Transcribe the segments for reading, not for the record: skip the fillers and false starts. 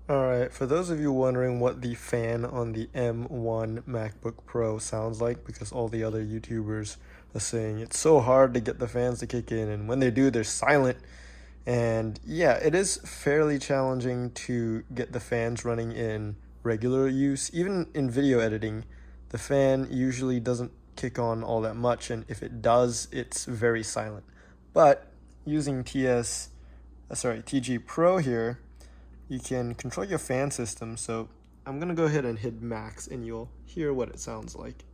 Alright, for those of you wondering what the fan on the M1 MacBook Pro sounds like, because all the other YouTubers are saying it's so hard to get the fans to kick in, and when they do, they're silent. And yeah, it is fairly challenging to get the fans running in regular use. Even in video editing, the fan usually doesn't kick on all that much, and if it does, it's very silent. But using TG Pro here, you can control your fan system. So I'm gonna go ahead and hit max and you'll hear what it sounds like.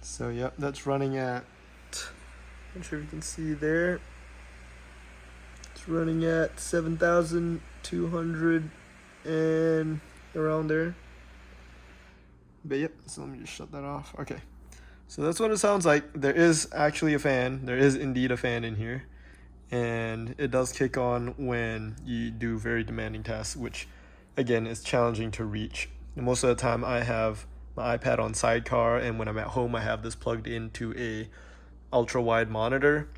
So yep, that's running at, not sure if you can see there, it's running at 7,200 and around there. But yep, so let me just shut that off. Okay, so that's what it sounds like. There is actually a fan. There is indeed a fan in here, and it does kick on when you do very demanding tasks, which again is challenging to reach. And most of the time I have my iPad on sidecar, and when I'm at home I have this plugged into a ultra wide monitor,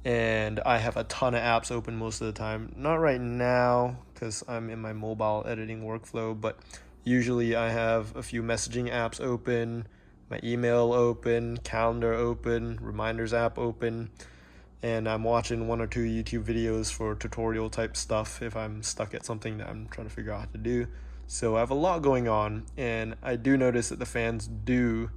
and I have a ton of apps open most of the time. Not right now because I'm in my mobile editing workflow, but usually I have a few messaging apps open, my email open, calendar open, reminders app open, and I'm watching one or two YouTube videos for tutorial type stuff if I'm stuck at something that I'm trying to figure out how to do. So I have a lot going on, and I do notice that the fans do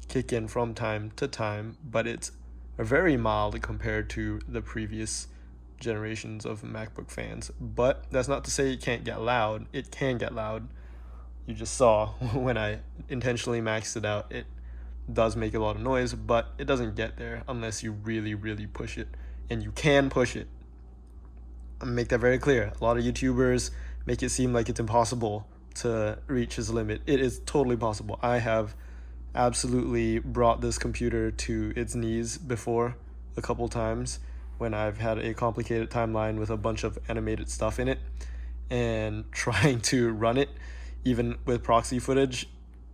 kick in from time to time, but it's very mild compared to the previous generations of MacBook fans. But that's not to say it can't get loud. It can get loud. You just saw when I intentionally maxed it out, it does make a lot of noise, but it doesn't get there unless you really, really push it. And you can push it. I'm gonna make that very clear. A lot of YouTubers make it seem like it's impossible to reach his limit. It is totally possible. I have absolutely brought this computer to its knees before a couple times when I've had a complicated timeline with a bunch of animated stuff in it, and trying to run it even with proxy footage,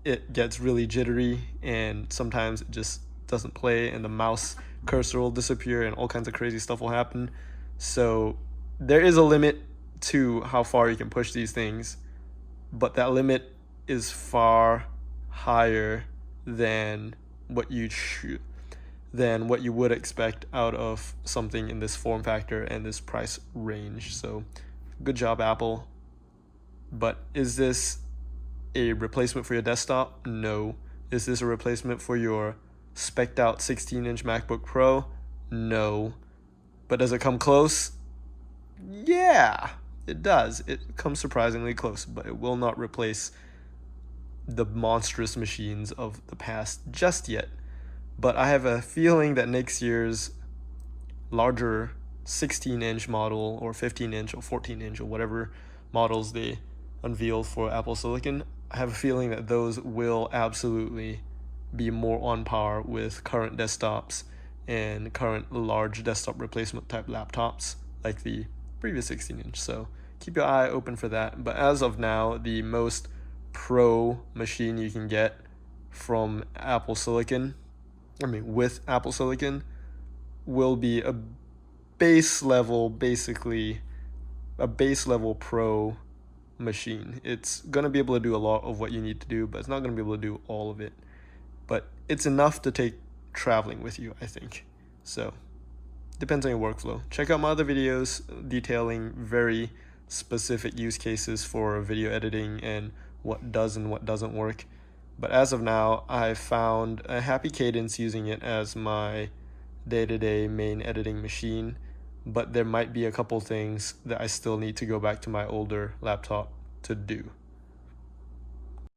it gets really jittery, and sometimes it just doesn't play, and the mouse cursor will disappear and all kinds of crazy stuff will happen. So there is a limit to how far you can push these things, but that limit is far higher than what you would expect out of something in this form factor and this price range. So good job, Apple. But is this a replacement for your desktop? No. Is this a replacement for your spec'd out 16-inch MacBook Pro? No. But does it come close? Yeah, it does. It comes surprisingly close, but it will not replace the monstrous machines of the past just yet. But I have a feeling that next year's larger 16-inch model or 15-inch or 14-inch or whatever models they unveiled for Apple Silicon, I have a feeling that those will absolutely be more on par with current desktops and current large desktop replacement type laptops like the previous 16-inch. So keep your eye open for that. But as of now, the most pro machine you can get from Apple Silicon, with Apple Silicon, will be a base level, basically a base level pro machine. It's going to be able to do a lot of what you need to do, but it's not going to be able to do all of it. But it's enough to take traveling with you, I think. So depends on your workflow. Check out my other videos detailing very specific use cases for video editing and what does and what doesn't work. But as of now, I've found a happy cadence using it as my day-to-day main editing machine, but there might be a couple things that I still need to go back to my older laptop to do.